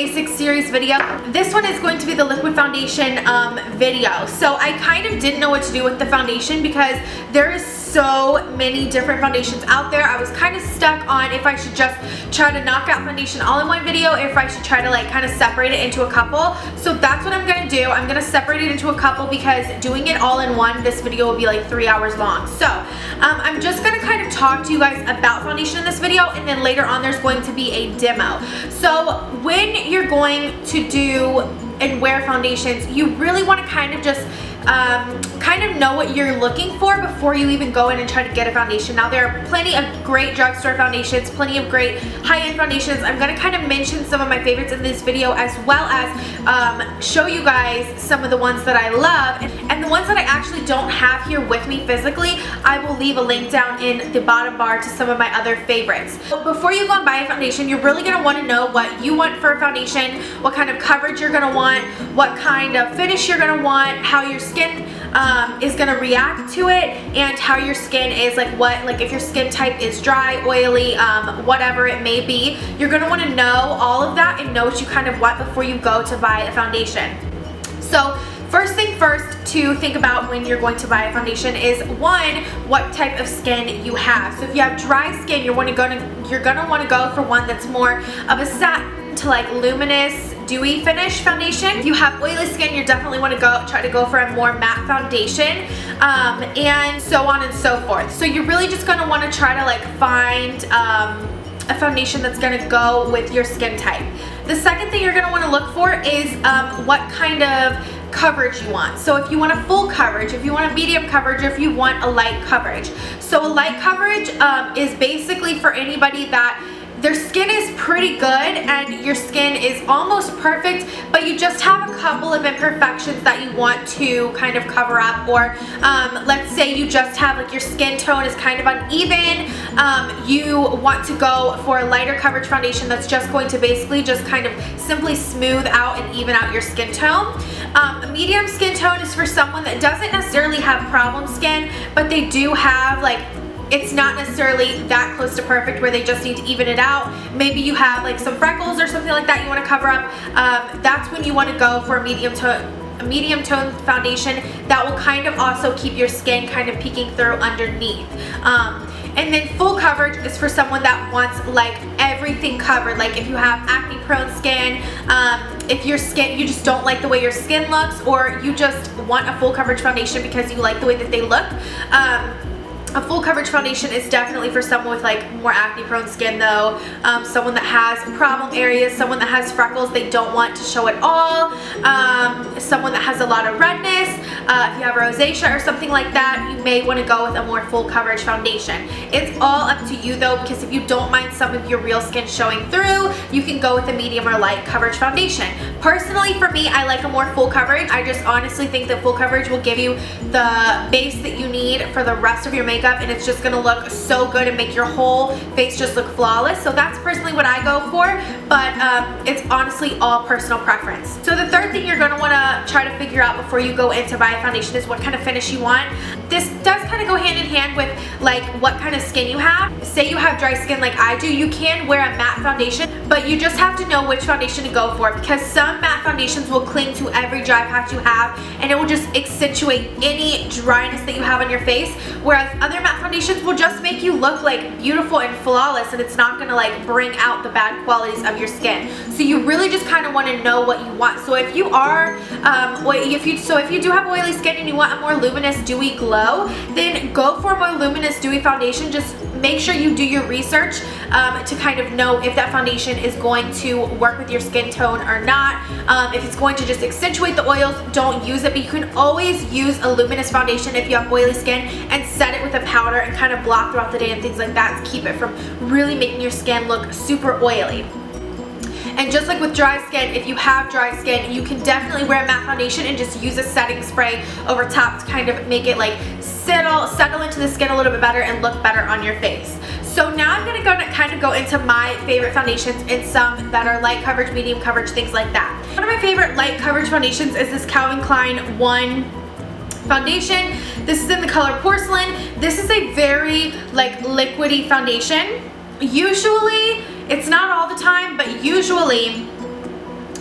basics series video. This one is going to be the liquid foundation video. So I kind of didn't know what to do with the foundation because there is so many different foundations out there. I was kind of stuck on if I should just try to knock out foundation all in one video, or if I should try to like kind of separate it into a couple. So that's what I'm gonna do. I'm gonna separate it into a couple because doing it all in one, this video will be like 3 hours long. So I'm just gonna kind of talk to you guys about foundation in this video, and then later on there's going to be a demo. So when you're going to do and wear foundations, you really want to kind of just kind of know what you're looking for before you even go in and try to get a foundation. Now there are plenty of great drugstore foundations, plenty of great high-end foundations. I'm going to kind of mention some of my favorites in this video, as well as show you guys some of the ones that I love, and the ones that I actually don't have here with me physically, I will leave a link down in the bottom bar to some of my other favorites. But before you go and buy a foundation, you're really going to want to know what you want for a foundation, what kind of coverage you're going to want, what kind of finish you're going to want, how your skin is going to react to it, and how your skin is like if your skin type is dry, oily, whatever it may be. You're going to want to know all of that and know what you kind of want before you go to buy a foundation. So first thing first to think about when you're going to buy a foundation is, one, what type of skin you have. So if you have dry skin, you're gonna want to go for one that's more of a satin to like luminous, dewy finish foundation. If you have oily skin, you definitely want to try to go for a more matte foundation, and so on and so forth. So you're really just going to want to try to like find a foundation that's going to go with your skin type. The second thing you're going to want to look for is what kind of coverage you want. So if you want a full coverage, if you want a medium coverage, or if you want a light coverage. So a light coverage is basically for anybody that their skin is pretty good and your skin is almost perfect, but you just have a couple of imperfections that you want to kind of cover up, or let's say you just have like your skin tone is kind of uneven. You want to go for a lighter coverage foundation that's just going to basically just kind of simply smooth out and even out your skin tone. A medium skin tone is for someone that doesn't necessarily have problem skin, but they do have like, it's not necessarily that close to perfect where they just need to even it out. Maybe you have like some freckles or something like that you want to cover up. That's when you want to go for a medium tone foundation that will kind of also keep your skin kind of peeking through underneath. And then full coverage is for someone that wants like everything covered. Like if you have acne prone skin, if your skin, you just don't like the way your skin looks, or you just want a full coverage foundation because you like the way that they look. A full coverage foundation is definitely for someone with like more acne prone skin though, someone that has problem areas, someone that has freckles they don't want to show at all, someone that has a lot of redness, if you have rosacea or something like that, you may want to go with a more full coverage foundation. It's all up to you though, because if you don't mind some of your real skin showing through, you can go with a medium or light coverage foundation. Personally for me, I like a more full coverage. I just honestly think that full coverage will give you the base that you need for the rest of your makeup, and it's just gonna look so good and make your whole face just look flawless. So that's personally what I go for, but it's honestly all personal preference. So the third thing you're gonna wanna try to figure out before you go in to buy a foundation is what kind of finish you want. This does kind of go hand in hand with like what kind of skin you have. Say you have dry skin like I do, you can wear a matte foundation, but you just have to know which foundation to go for, because some matte foundations will cling to every dry patch you have and it will just accentuate any dryness that you have on your face, whereas other matte foundations will just make you look like beautiful and flawless, and it's not gonna like bring out the bad qualities of your skin. So you really just kind of want to know what you want. So if you are if you do have oily skin and you want a more luminous dewy glow, then go for a more luminous dewy foundation. Just make sure you do your research to kind of know if that foundation is going to work with your skin tone or not. If it's going to just accentuate the oils, don't use it, but you can always use a luminous foundation if you have oily skin and set it with a powder and kind of block throughout the day and things like that to keep it from really making your skin look super oily. And just like with dry skin, if you have dry skin, you can definitely wear a matte foundation and just use a setting spray over top to kind of make it like settle into the skin a little bit better and look better on your face. So now I'm going to kind of go into my favorite foundations and some that are light coverage, medium coverage, things like that. One of my favorite light coverage foundations is this Klein One foundation. This is in the color Porcelain. This is a very like liquidy foundation. Usually, it's not all the time, but usually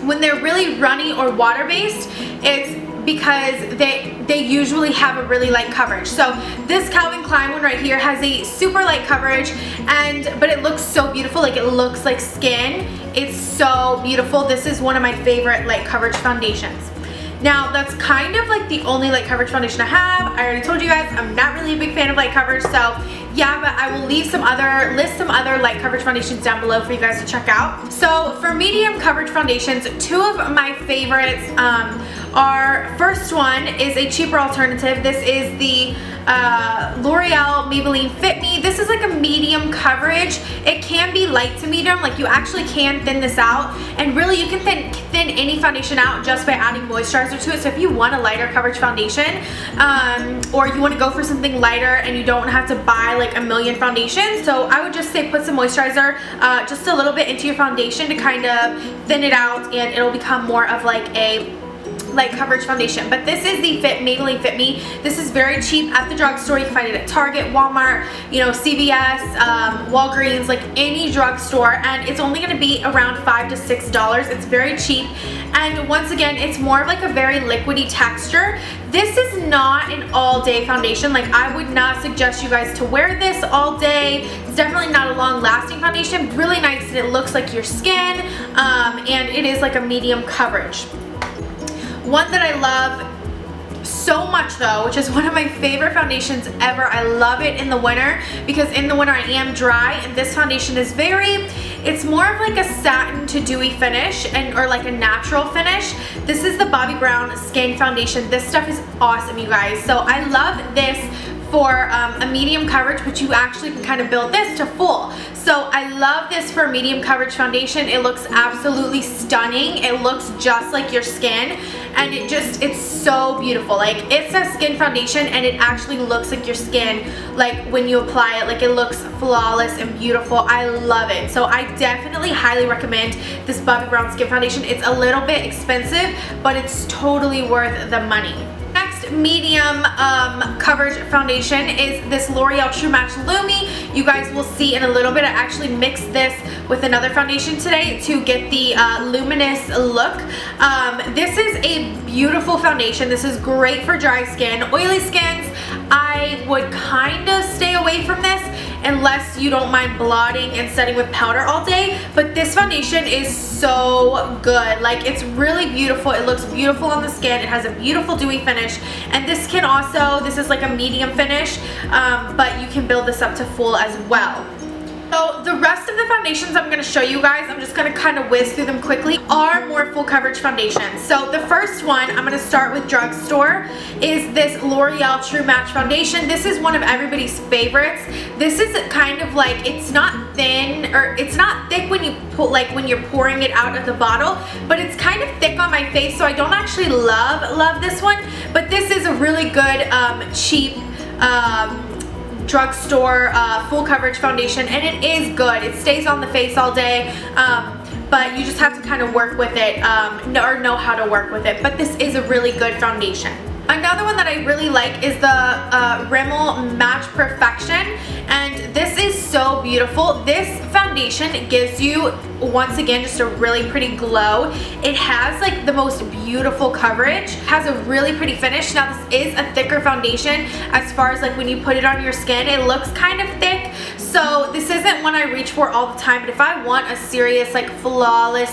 when they're really runny or water-based, it's because they usually have a really light coverage. So this Calvin Klein one right here has a super light coverage, but it looks so beautiful. Like, it looks like skin. It's so beautiful. This is one of my favorite light coverage foundations. Now, that's kind of like the only light coverage foundation I have. I already told you guys I'm not really a big fan of light coverage, so yeah, but I will list some other light coverage foundations down below for you guys to check out. So for medium coverage foundations, two of my favorites are, first one is a cheaper alternative. This is the L'Oreal Maybelline Fit Me. This is like a medium coverage. It can be light to medium, like you actually can thin this out, and really you can thin any foundation out just by adding moisturizer to it. So if you want a lighter coverage foundation, or you want to go for something lighter and you don't have to buy like a million foundations, so I would just say put some moisturizer just a little bit into your foundation to kind of thin it out, and it'll become more of like a light coverage foundation. But this is the Maybelline Fit Me. This is very cheap at the drugstore. You can find it at Target, Walmart, you know, CVS, Walgreens, like any drugstore, and it's only going to be around $5 to $6. It's very cheap, and once again, it's more of like a very liquidy texture. This is not an all-day foundation. Like, I would not suggest you guys to wear this all day. It's definitely not a long-lasting foundation. Really nice, and it looks like your skin, and it is like a medium coverage. One that I love so much though, which is one of my favorite foundations ever. I love it in the winter because in the winter I am dry, and this foundation is it's more of like a satin to dewy finish, or like a natural finish. This is the Bobbi Brown Skin Foundation. This stuff is awesome, you guys. So I love this for a medium coverage, but you actually can kind of build this to full. So I love this for a medium coverage foundation. It looks absolutely stunning. It looks just like your skin, and it's so beautiful. Like, it's a skin foundation and it actually looks like your skin, like when you apply it. Like, it looks flawless and beautiful. I love it. So I definitely highly recommend this Bobbi Brown Skin Foundation. It's a little bit expensive, but it's totally worth the money. Next medium coverage foundation is this L'Oreal True Match Lumi. You guys will see in a little bit, I actually mixed this with another foundation today to get the luminous look. This is a beautiful foundation. This is great for dry skin. Oily skins, I would kind of stay away from this unless you don't mind blotting and setting with powder all day, but this foundation is so good. Like, it's really beautiful. It looks beautiful on the skin. It has a beautiful dewy finish, and this is like a medium finish, but you can build this up to full as well. So the rest of the foundations I'm going to show you guys, I'm just going to kind of whiz through them quickly, are more full coverage foundations. So the first one, I'm going to start with drugstore, is this L'Oreal True Match Foundation. This is one of everybody's favorites. This is kind of like, it's not thin, or it's not thick when you put, like when you're pouring it out of the bottle, but it's kind of thick on my face, so I don't actually love this one, but this is a really good cheap drugstore full coverage foundation, and it is good. It stays on the face all day, but you just have to kind of work with it, or know how to work with it, but this is a really good foundation. Another one that I really like is the Rimmel Match Perfection, and this is so beautiful. This foundation gives you, once again, just a really pretty glow. It has like the most beautiful coverage, has a really pretty finish. Now, this is a thicker foundation as far as like when you put it on your skin, it looks kind of thick, so this isn't one I reach for all the time, but if I want a serious like flawless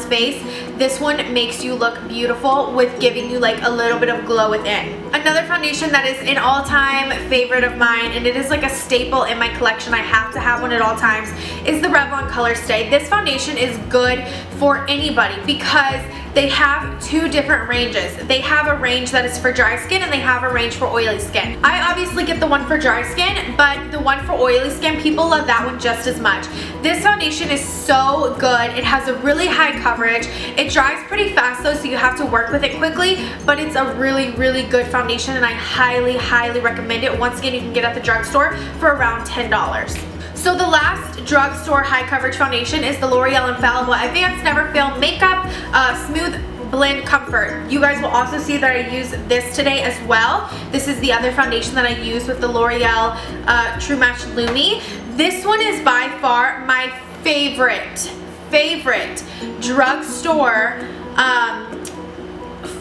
face, this one makes you look beautiful with giving you like a little bit of glow within. Another foundation that is an all-time favorite of mine, and it is like a staple in my collection, I have to have one at all times, is the Revlon Colorstay. This foundation is good for anybody because they have two different ranges. They have a range that is for dry skin, and they have a range for oily skin. I obviously get the one for dry skin, but the one for oily skin, people love that one just as much. This foundation is so good. It has a really high coverage. It dries pretty fast though, so you have to work with it quickly, but it's a really good foundation, and I highly recommend it. Once again, you can get it at the drugstore for around $10. So the last drugstore high coverage foundation is the L'Oreal Infallible Advanced Never Fail Makeup Smooth Blend Comfort. You guys will also see that I use this today as well. This is the other foundation that I use with the L'Oreal True Match Lumi. This one is by far my favorite favorite drugstore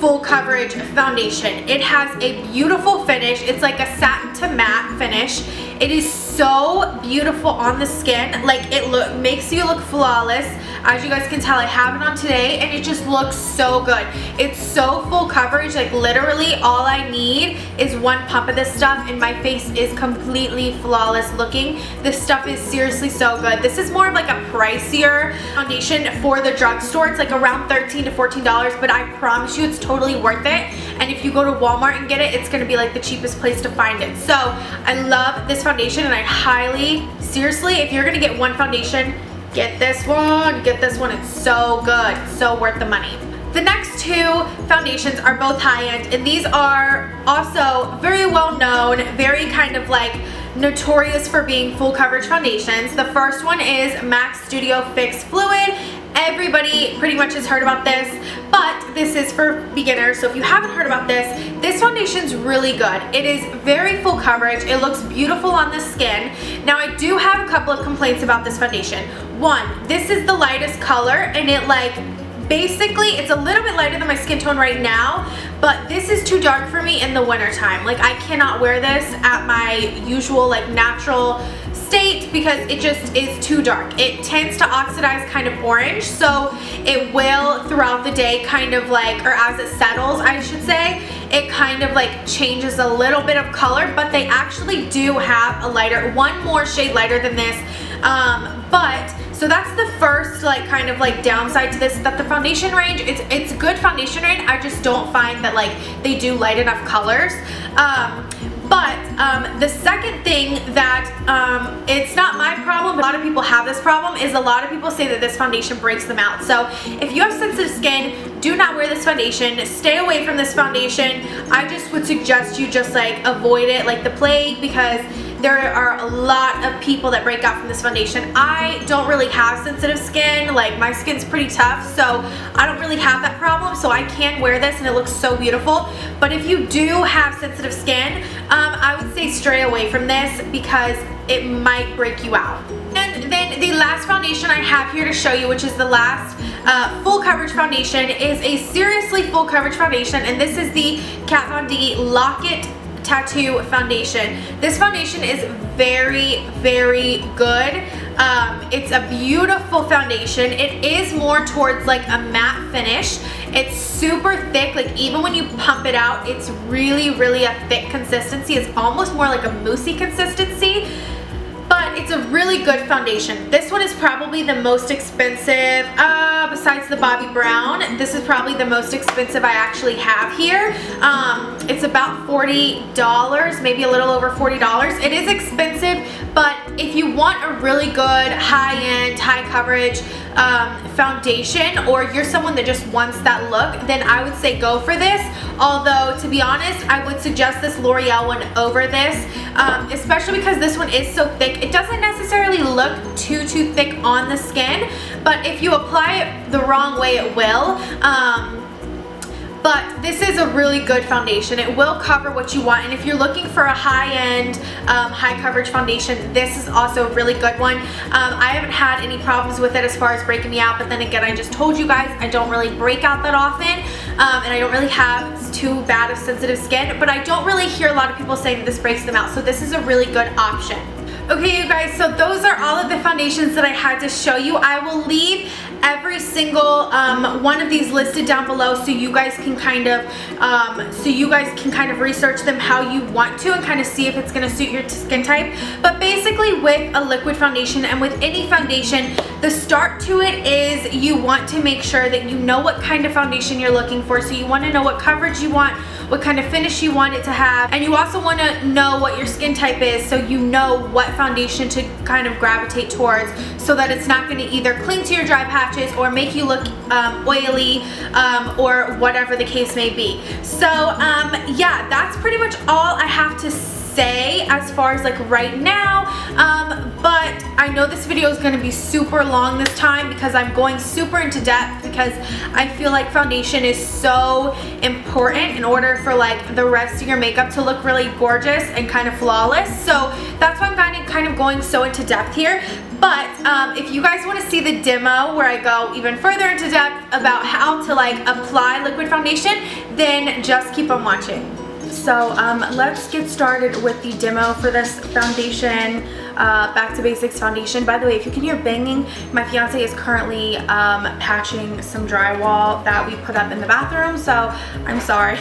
full coverage foundation. It has a beautiful finish. It's like a satin to matte finish. It is so beautiful on the skin. Like, it makes you look flawless. As you guys can tell, I have it on today and it just looks so good. It's so full coverage. Like, literally all I need is one pump of this stuff and my face is completely flawless looking. This stuff is seriously so good. This is more of like a pricier foundation for the drugstore. It's like around $13 to $14, but I promise you it's totally worth it. And if you go to Walmart and get it, it's gonna be like the cheapest place to find it. So I love this foundation and I highly, seriously, if you're gonna get one foundation, get this one, get this one. It's so good, so worth the money. The next two foundations are both high-end, and these are also very well known, very kind of like notorious for being full coverage foundations. The first one is MAC Studio Fix Fluid. Everybody pretty much has heard about this, but this is for beginners, so if you haven't heard about this foundation's really good. It is very full coverage. It looks beautiful on the skin. Now, I do have a couple of complaints about this foundation. One, this is the lightest color, and it like, basically, it's a little bit lighter than my skin tone right now, but this is too dark for me in the winter time. Like, I cannot wear this at my usual like natural state because it just is too dark. It tends to oxidize kind of orange, so it will throughout the day kind of like, or as it settles, I should say, it kind of like changes a little bit of color, but they actually do have a lighter, one more shade lighter than this, so that's the first like kind of like downside to this, that the foundation range, it's a good foundation range. I just don't find that like they do light enough colors. The second thing that it's not my problem, but a lot of people have this problem, is a lot of people say that this foundation breaks them out. So if you have sensitive skin, do not wear this foundation. Stay away from this foundation. I just would suggest you just like avoid it like the plague, because there are a lot of people that break out from this foundation. I don't really have sensitive skin. Like, my skin's pretty tough, so I don't really have that problem, so I can wear this and it looks so beautiful. But if you do have sensitive skin, I would say stray away from this because it might break you out. And then the last foundation I have here to show you, which is the last full coverage foundation, is a seriously full coverage foundation, and this is the Kat Von D Lock-It Tattoo Foundation. This foundation is very, very good. It's a beautiful foundation. It is more towards like a matte finish. It's super thick. Like, even when you pump it out, it's really, really a thick consistency. It's almost more like a moussey consistency. But it's a really good foundation. This one is probably the most expensive, besides the Bobbi Brown. This is probably the most expensive I actually have here. It's about $40, maybe a little over $40. It is expensive, but if you want a really good high-end, high coverage foundation, or you're someone that just wants that look, then I would say go for this. Although, to be honest, I would suggest this L'Oreal one over this, especially because this one is so thick. It doesn't necessarily look too thick on the skin, but if you apply it the wrong way, it will. But this is a really good foundation. It will cover what you want, and if you're looking for a high-end, high coverage foundation, this is also a really good one. I haven't had any problems with it as far as breaking me out, but then again, I just told you guys I don't really break out that often, and I don't really have too bad of sensitive skin, but I don't really hear a lot of people saying that this breaks them out, so this is a really good option. Okay, you guys, so those are all of the foundations that I had to show you. I will leave every single one of these listed down below, so you guys can kind of research them how you want to and kind of see if it's going to suit your skin type. But basically, with a liquid foundation and with any foundation, the start to it is you want to make sure that you know what kind of foundation you're looking for. So you want to know what coverage you want, what kind of finish you want it to have, and you also want to know what your skin type is, so you know what foundation to kind of gravitate towards, so that it's not going to either cling to your dry patches or make you look oily, or whatever the case may be. So yeah, that's pretty much all I have to say as far as like right now, but I know this video is going to be super long this time because I'm going super into depth, because I feel like foundation is so important in order for like the rest of your makeup to look really gorgeous and kind of flawless. So that's why I'm kind of going so into depth here. But if you guys want to see the demo where I go even further into depth about how to like apply liquid foundation, then just keep on watching. So let's get started with the demo for this foundation, Back to Basics foundation. By the way, if you can hear banging, my fiance is currently patching some drywall that we put up in the bathroom, so I'm sorry.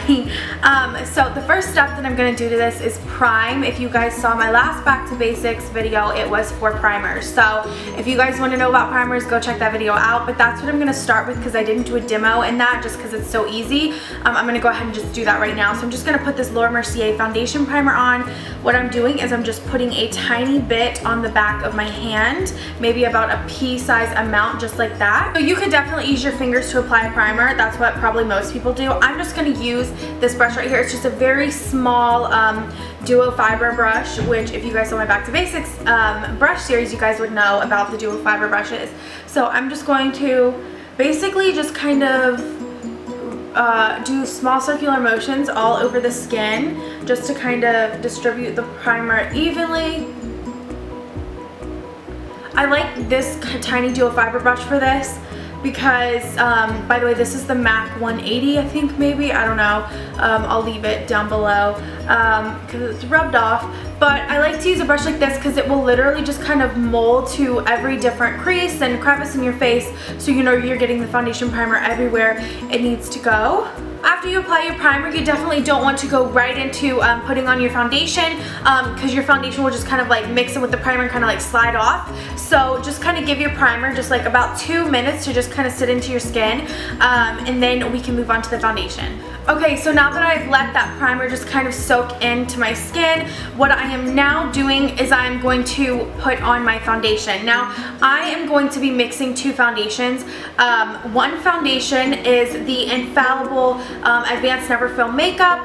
So the first step that I'm going to do to this is prime. If you guys saw my last Back to Basics video, it was for primers. So if you guys want to know about primers, go check that video out. But that's what I'm going to start with because I didn't do a demo in that just because it's so easy. I'm going to go ahead and just do that right now. So I'm just going to put this Laura Mercier foundation primer on. What I'm doing is I'm just putting a tiny bit on the back of my hand, maybe about a pea size amount, just like that. So you could definitely use your fingers to apply a primer. That's what probably most people do. I'm just going to use this brush right here. It's just a very small duo fiber brush, which if you guys saw my Back to Basics brush series, you guys would know about the duo fiber brushes. So I'm just going to basically just kind of do small circular motions all over the skin just to kind of distribute the primer evenly. I like this tiny duo fiber brush for this because, by the way, this is the MAC 180, I think, maybe, I don't know. I'll leave it down below because it's rubbed off. But I like to use a brush like this because it will literally just kind of mold to every different crease and crevice in your face, so you know you're getting the foundation primer everywhere it needs to go. After you apply your primer, you definitely don't want to go right into putting on your foundation because your foundation will just kind of like mix in with the primer and kind of like slide off. So just kind of give your primer just like about 2 minutes to just kind of sit into your skin, and then we can move on to the foundation. Okay, so now that I've let that primer just kind of soak into my skin, what I am now doing is I'm going to put on my foundation. Now, I am going to be mixing two foundations. One foundation is the Infallible Advanced Never Film Makeup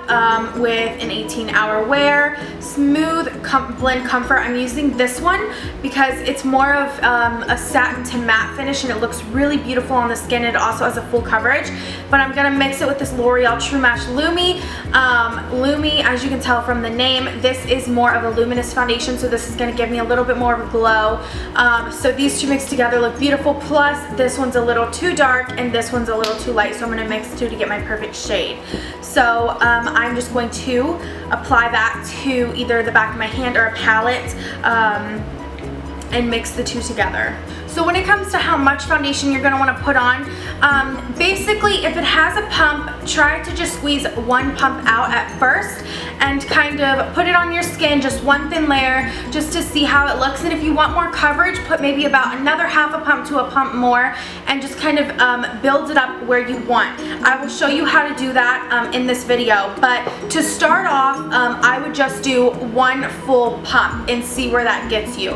with an 18-hour wear, smooth blend comfort. I'm using this one because it's more of a satin to matte finish and it looks really beautiful on the skin. It also has a full coverage, but I'm gonna mix it with this L'Oreal True Match Lumi. Lumi, as you can tell from the name, this is more of a luminous foundation, so this is going to give me a little bit more of a glow. So these two mixed together look beautiful, plus this one's a little too dark and this one's a little too light, so I'm going to mix two to get my perfect shade. So I'm just going to apply that to either the back of my hand or a palette and mix the two together. So when it comes to how much foundation you're going to want to put on, basically if it has a pump, try to just squeeze one pump out at first and kind of put it on your skin, just one thin layer, just to see how it looks. And if you want more coverage, put maybe about another half a pump to a pump more and just kind of build it up where you want. I will show you how to do that in this video, but to start off, I would just do one full pump and see where that gets you.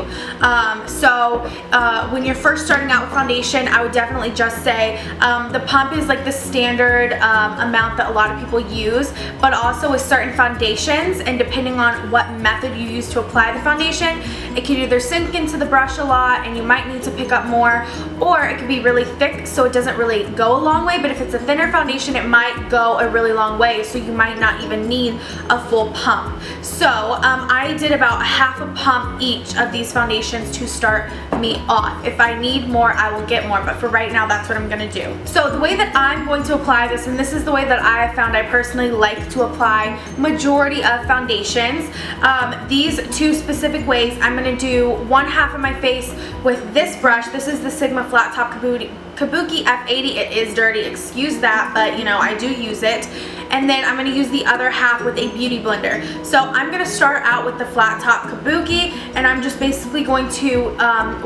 When you're first starting out with foundation, I would definitely just say the pump is like the standard amount that a lot of people use, but also with certain foundations, and depending on what method you use to apply the foundation, it can either sink into the brush a lot and you might need to pick up more, or it could be really thick so it doesn't really go a long way. But if it's a thinner foundation, it might go a really long way, so you might not even need a full pump. So I did about half a pump each of these foundations to start me off. If I need more, I will get more, but for right now, that's what I'm gonna do. So the way that I'm going to apply this, and this is the way that I found I personally like to apply majority of foundations, these two specific ways, I'm gonna do one half of my face with this brush. This is the Sigma Flat Top Kabuki F80. It is dirty, excuse that, but you know, I do use it. And then I'm going to use the other half with a beauty blender. So I'm going to start out with the flat top Kabuki, and I'm just basically going to,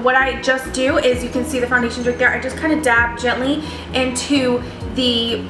what I just do is, you can see the foundations right there, I just kind of dab gently into the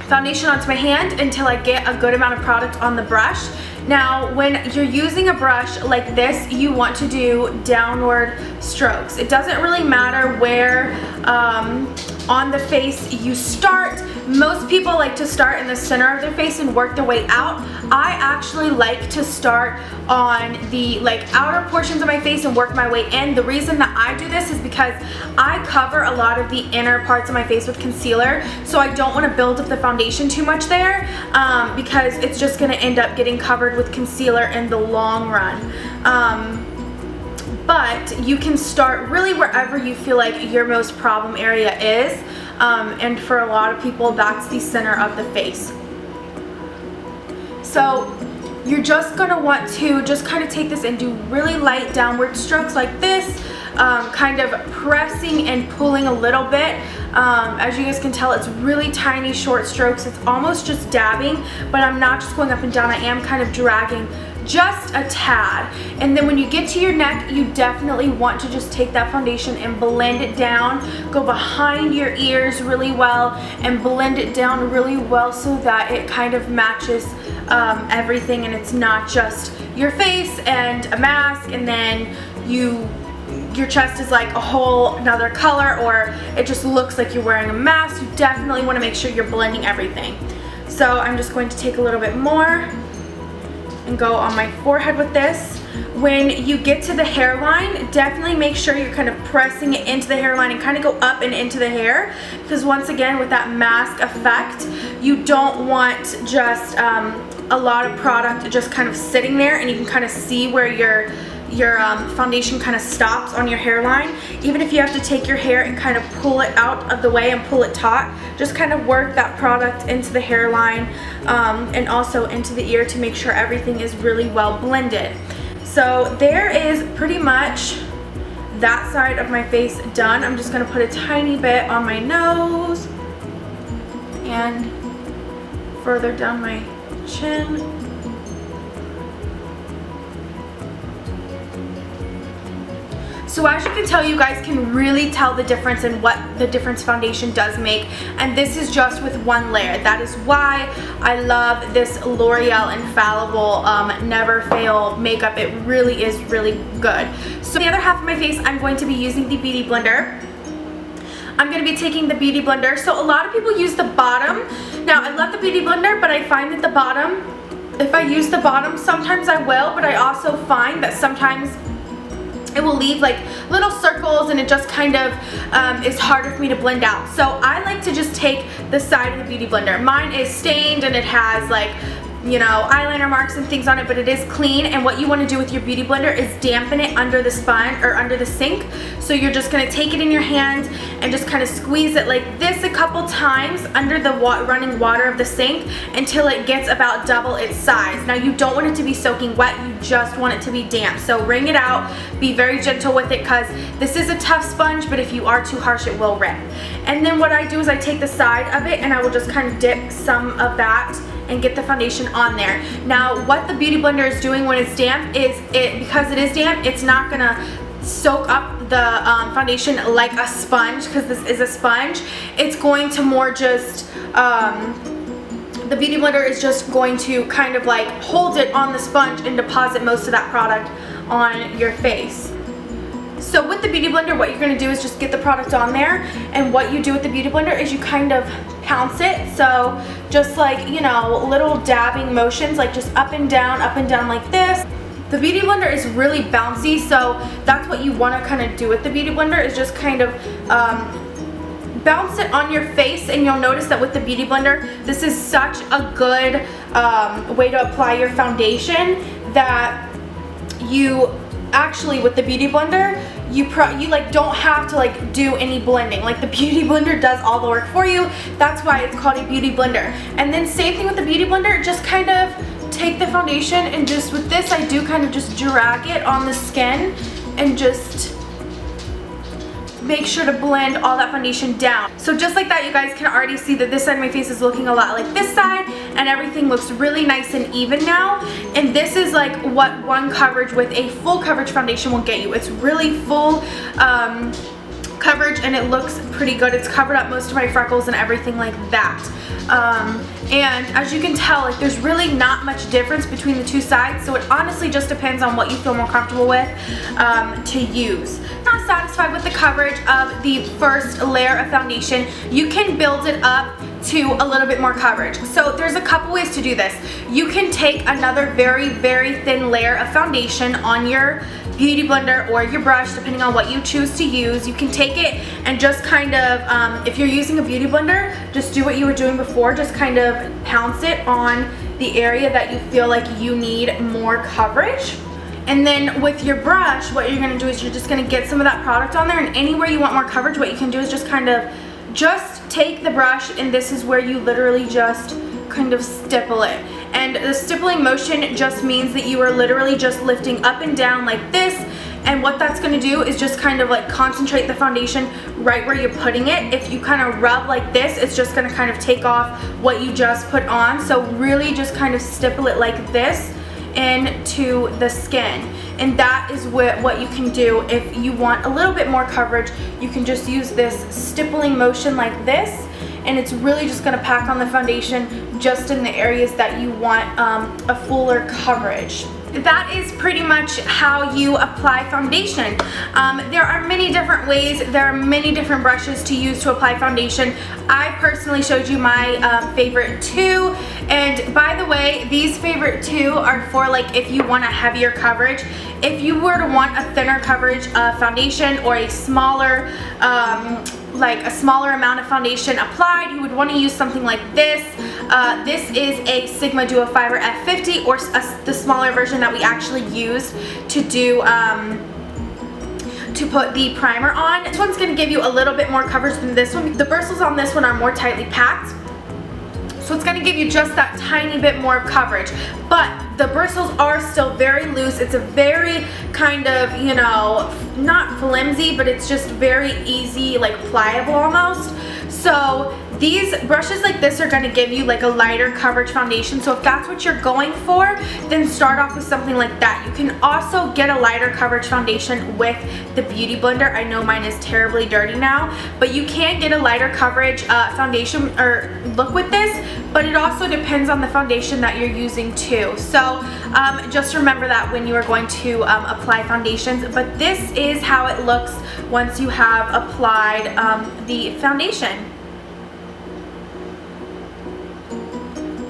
foundation onto my hand until I get a good amount of product on the brush. Now, when you're using a brush like this, you want to do downward strokes. It doesn't really matter where on the face you start. most people like to start in the center of their face and work their way out. I actually like to start on the outer portions of my face and work my way in. The reason that I do this is because I cover a lot of the inner parts of my face with concealer, so I don't want to build up the foundation too much there, because it's just going to end up getting covered with concealer in the long run. But you can start really wherever you feel like your most problem area is, and for a lot of people that's the center of the face. So you're just going to want to just kind of take this and do really light downward strokes like this, kind of pressing and pulling a little bit. As you guys can tell, it's really tiny short strokes. It's almost just dabbing, but I'm not just going up and down. I am kind of dragging just a tad. And then when you get to your neck, you definitely want to just take that foundation and blend it down. Go behind your ears really well and blend it down really well so that it kind of matches everything, and it's not just your face and a mask and then your chest is like a whole another color, or it just looks like you're wearing a mask. You definitely want to make sure you're blending everything. So I'm just going to take a little bit more and go on my forehead with this. When you get to the hairline, definitely make sure you're kind of pressing it into the hairline and kind of go up and into the hair, because once again, with that mask effect, you don't want just a lot of product just kind of sitting there, and you can kind of see where your foundation kind of stops on your hairline. Even if you have to take your hair and kind of pull it out of the way and pull it taut, just kind of work that product into the hairline, and also into the ear to make sure everything is really well blended. So there is pretty much that side of my face done. I'm just going to put a tiny bit on my nose and further down my chin. So as you can tell, you guys can really tell the difference in what the difference foundation does make, and this is just with one layer. That is why I love this L'Oreal Infallible Never Fail makeup. It really is really good. So the other half of my face, I'm going to be using the Beauty Blender. I'm going to be taking the Beauty Blender. So a lot of people use the bottom. Now I love the Beauty Blender, but I find that the bottom, if I use the bottom, sometimes I will, but I also find that sometimes it will leave like little circles, and it just kind of is harder for me to blend out. So I like to just take the side of the Beauty Blender. Mine is stained and it has like, you know, eyeliner marks and things on it, but it is clean. And what you want to do with your Beauty Blender is dampen it under the sponge or under the sink. So you're just going to take it in your hand and just kind of squeeze it like this a couple times under the running water of the sink until it gets about double its size. Now you don't want it to be soaking wet, you just want it to be damp. So wring it out, be very gentle with it, because this is a tough sponge, but if you are too harsh, it will rip. And then what I do is I take the side of it and I will just kind of dip some of that and get the foundation on there. Now what the Beauty Blender is doing when it's damp is, because it is damp, it's not gonna soak up the foundation like a sponge, because this is a sponge. It's going to more just, the Beauty Blender is just going to kind of like hold it on the sponge and deposit most of that product on your face. So with the Beauty Blender, what you're going to do is just get the product on there, and what you do with the Beauty Blender is you kind of pounce it. So just like, you know, little dabbing motions, like just up and down like this. The Beauty Blender is really bouncy, so that's what you want to kind of do with the Beauty Blender, is just kind of bounce it on your face. And you'll notice that with the Beauty Blender, this is such a good way to apply your foundation, that you actually, with the Beauty Blender, you like don't have to like do any blending. Like the Beauty Blender does all the work for you. That's why it's called a Beauty Blender. And then same thing with the Beauty Blender, just kind of take the foundation and just with this, I do kind of just drag it on the skin and just make sure to blend all that foundation down. So just like that, you guys can already see that this side of my face is looking a lot like this side, and everything looks really nice and even now. And this is like what one coverage with a full coverage foundation will get you. It's really full coverage and it looks pretty good. It's covered up most of my freckles and everything like that. And as you can tell, like there's really not much difference between the two sides, so it honestly just depends on what you feel more comfortable with to use. Not satisfied with the coverage of the first layer of foundation, you can build it up to a little bit more coverage. So there's a couple ways to do this. You can take another very, very thin layer of foundation on your beauty blender or your brush, depending on what you choose to use. You can take it and just kind of, if you're using a beauty blender, just do what you were doing before, just kind of pounce it on the area that you feel like you need more coverage. And then with your brush, what you're gonna do is you're just gonna get some of that product on there, and anywhere you want more coverage, what you can do is just kind of take the brush, and this is where you literally just kind of stipple it. And the stippling motion just means that you are literally just lifting up and down like this, and what that's going to do is just kind of like concentrate the foundation right where you're putting it. If you kind of rub like this, it's just going to kind of take off what you just put on. So really just kind of stipple it like this into the skin, and that is what you can do. If you want a little bit more coverage, you can just use this stippling motion like this, and it's really just going to pack on the foundation just in the areas that you want a fuller coverage. That is pretty much how you apply foundation. There are many different ways, there are many different brushes to use to apply foundation. I personally showed you my favorite two, and by the way, these favorite two are for like if you want a heavier coverage. If you were to want a thinner coverage of foundation or a smaller like a smaller amount of foundation applied, you would want to use something like this. This is a Sigma Duo Fiber F50, or the smaller version that we actually used to do to put the primer on. This one's going to give you a little bit more coverage than this one. The bristles on this one are more tightly packed, so it's going to give you just that tiny bit more coverage, but the bristles are still very loose. It's a very kind of, you know, not flimsy, but it's just very easy, like pliable almost. So these brushes like this are going to give you like a lighter coverage foundation. So if that's what you're going for, then start off with something like that. You can also get a lighter coverage foundation with the Beauty Blender. I know mine is terribly dirty now, but you can get a lighter coverage foundation or look with this, but it also depends on the foundation that you're using too. So just remember that when you are going to apply foundations. But this is how it looks once you have applied the foundation.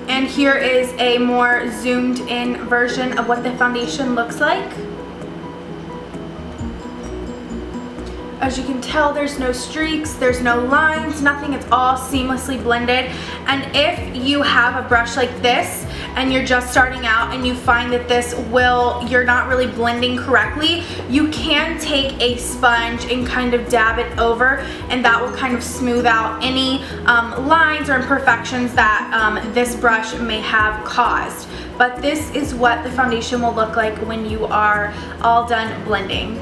And here is a more zoomed in version of what the foundation looks like. As you can tell, there's no streaks, there's no lines, nothing. It's all seamlessly blended. And if you have a brush like this and you're just starting out and you find that you're not really blending correctly, you can take a sponge and kind of dab it over, and that will kind of smooth out any lines or imperfections that this brush may have caused. But this is what the foundation will look like when you are all done blending.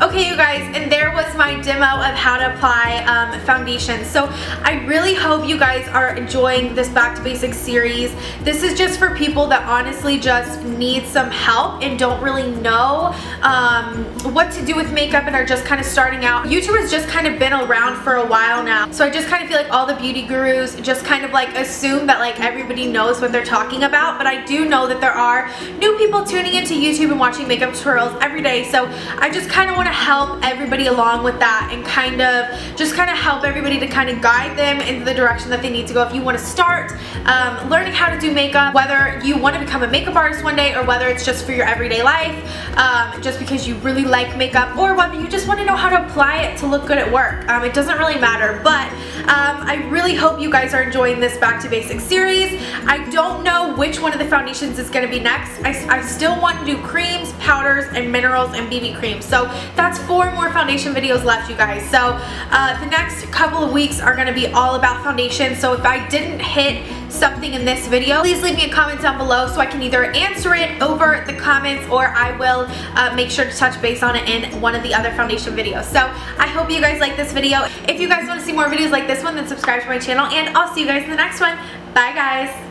Okay, you guys, and there was my demo of how to apply foundation. So I really hope you guys are enjoying this Back to Basics series. This is just for people that honestly just need some help and don't really know what to do with makeup and are just kind of starting out. YouTube has just kind of been around for a while now, so I just kind of feel like all the beauty gurus just kind of like assume that like everybody knows what they're talking about, but I do know that there are new people tuning into YouTube and watching makeup tutorials every day, so I just kind of want to help everybody along with that and kind of help everybody to kind of guide them into the direction that they need to go. If you want to start learning how to do makeup, whether you want to become a makeup artist one day or whether it's just for your everyday life, just because you really like makeup, or whether you just want to know how to apply it to look good at work, it doesn't really matter. But I really hope you guys are enjoying this Back to Basics series. I don't know which one of the foundations is going to be next. I still want to do creams, powders, and minerals and BB creams. So that's 4 more foundation videos left, you guys. So the next couple of weeks are going to be all about foundation. So if I didn't hit something in this video, please leave me a comment down below so I can either answer it over the comments or I will make sure to touch base on it in one of the other foundation videos. So I hope you guys like this video. If you guys want to see more videos like this one, then subscribe to my channel, and I'll see you guys in the next one. Bye, guys.